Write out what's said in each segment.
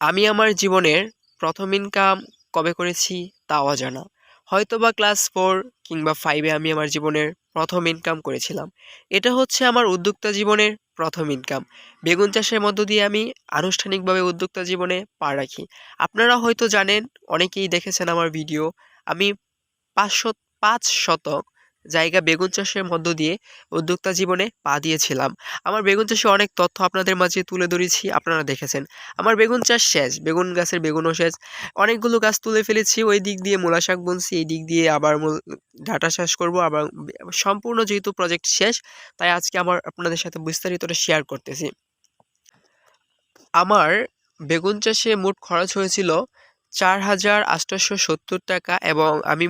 আমি আমার জীবনের প্রথম ইনকাম কবে করেছি তাও অজানা। হয়তোবা ক্লাস 4 কিংবা 5 এ আমি আমার জীবনের প্রথম ইনকাম করেছিলাম। এটা হচ্ছে আমার উদ্যোক্তা জীবনের প্রথম ইনকাম। বেগুন চাষের মধ্য দিয়ে আমি আনুষ্ঠানিকভাবে উদ্যোক্তা জীবনে পা রাখি। আপনারা হয়তো জানেন, অনেকেই দেখেছেন আমার ভিডিও। আমি ৫ শতক জায়গা বেগুন চাষের মধ্য দিয়ে উদ্যোক্তা জীবনে পা দিয়েছিলাম। আমার বেগুন চাষে অনেক তথ্য আপনাদের মাঝে তুলে ধরেছি, আপনারা দেখেছেন। আমার বেগুন চাষ শেষ, বেগুন গাছের বেগুনও শেষ। অনেকগুলো গাছ তুলে ফেলেছি, ওই দিক দিয়ে মূলা শাক বুনছি, এই দিক দিয়ে আবার ডাঁটা চাষ করব আবার। সম্পূর্ণ যেহেতু প্রজেক্ট শেষ, তাই আজকে আপনাদের সাথে বিস্তারিতটা শেয়ার করতেছি। আমার বেগুন চাষে মোট খরচ হয়েছিল ৪,৮৭০ টাকা এবং আমি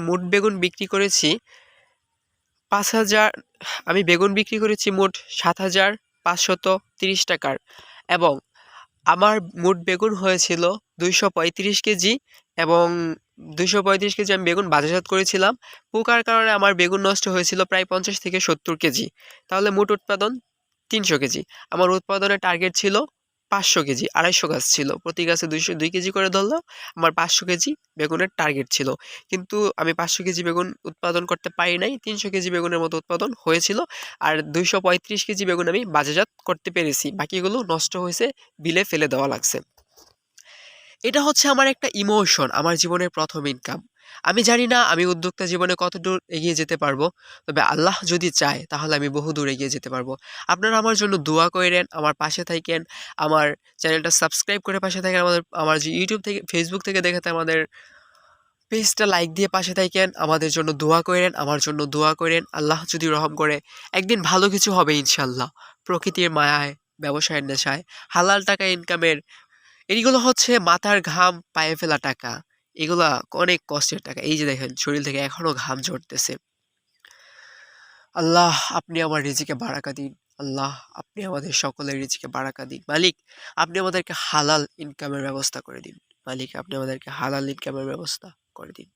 মোট বেগুন বিক্রি করেছি ৫,০০০। আমি বেগুন বিক্রি করেছি মোট ৭,৫৩০ টাকার এবং আমার মোট বেগুন হয়েছিল ২৩৫ কেজি এবং ২৩৫ কেজি আমি বেগুন বাজারজাত করেছিলাম। পোকার কারণে আমার বেগুন নষ্ট হয়েছিল প্রায় ৫০ থেকে ৭০ কেজি। তাহলে মোট উৎপাদন ৩০০ কেজি। আমার উৎপাদনের টার্গেট ছিল ৫০০ কেজি, ২৫০ গাছ ছিল। প্রতি গাছে ২ কেজি করে ধরলেও আমার ৫০০ কেজি বেগুনের টার্গেট ছিল। কিন্তু আমি ৫০০ কেজি বেগুন উৎপাদন করতে পারি নাই। ৩০০ কেজি বেগুনের মতো উৎপাদন হয়েছিল। আর ২৩৫ কেজি বেগুন আমি বাজারজাত করতে পেরেছি। বাকিগুলো নষ্ট হয়েছে, বিলে ফেলে দেওয়া লাগছে। এটা হচ্ছে আমার একটা ইমোশন, আমার জীবনের প্রথম ইনকাম। আমি জানি না আমি উদ্যোক্তা জীবনে কতদূর এগিয়ে যেতে পারবো। তবে আল্লাহ যদি চায় তাহলে আমি বহুদূর এগিয়ে যেতে পারবো। আপনারা আমার জন্য দোয়া কইরেন, আমার পাশে থাইকেন, আমার চ্যানেলটা সাবস্ক্রাইব করে পাশে থাকেন। আমার যে ইউটিউব থেকে, ফেসবুক থেকে দেখে আমাদের পেজটা লাইক দিয়ে পাশে থাকেন। আমাদের জন্য দোয়া করেন, আমার জন্য দোয়া করেন। আল্লাহ যদি রহম করে একদিন ভালো কিছু হবে ইনশাল্লাহ। প্রকৃতির মায়ায়, ব্যবসায়ের নেশায়, হালাল টাকা ইনকামের, এইগুলো হচ্ছে মাথার ঘাম পায়ে ফেলা টাকা। এগুলা অনেক কষ্টের টাকা। এই যে দেখেন, শরীর থেকে এখনো ঘাম ঝরতেছে। আল্লাহ, আপনি আমার রিজিকে বারাকা দিন। আল্লাহ, আপনি আমাদের সকলের রিজিকে বারাকা দিন। মালিক, আপনি আমাদেরকে হালাল ইনকামের ব্যবস্থা করে দিন। মালিক, আপনি আমাদেরকে হালাল ইনকামের ব্যবস্থা করে দিন।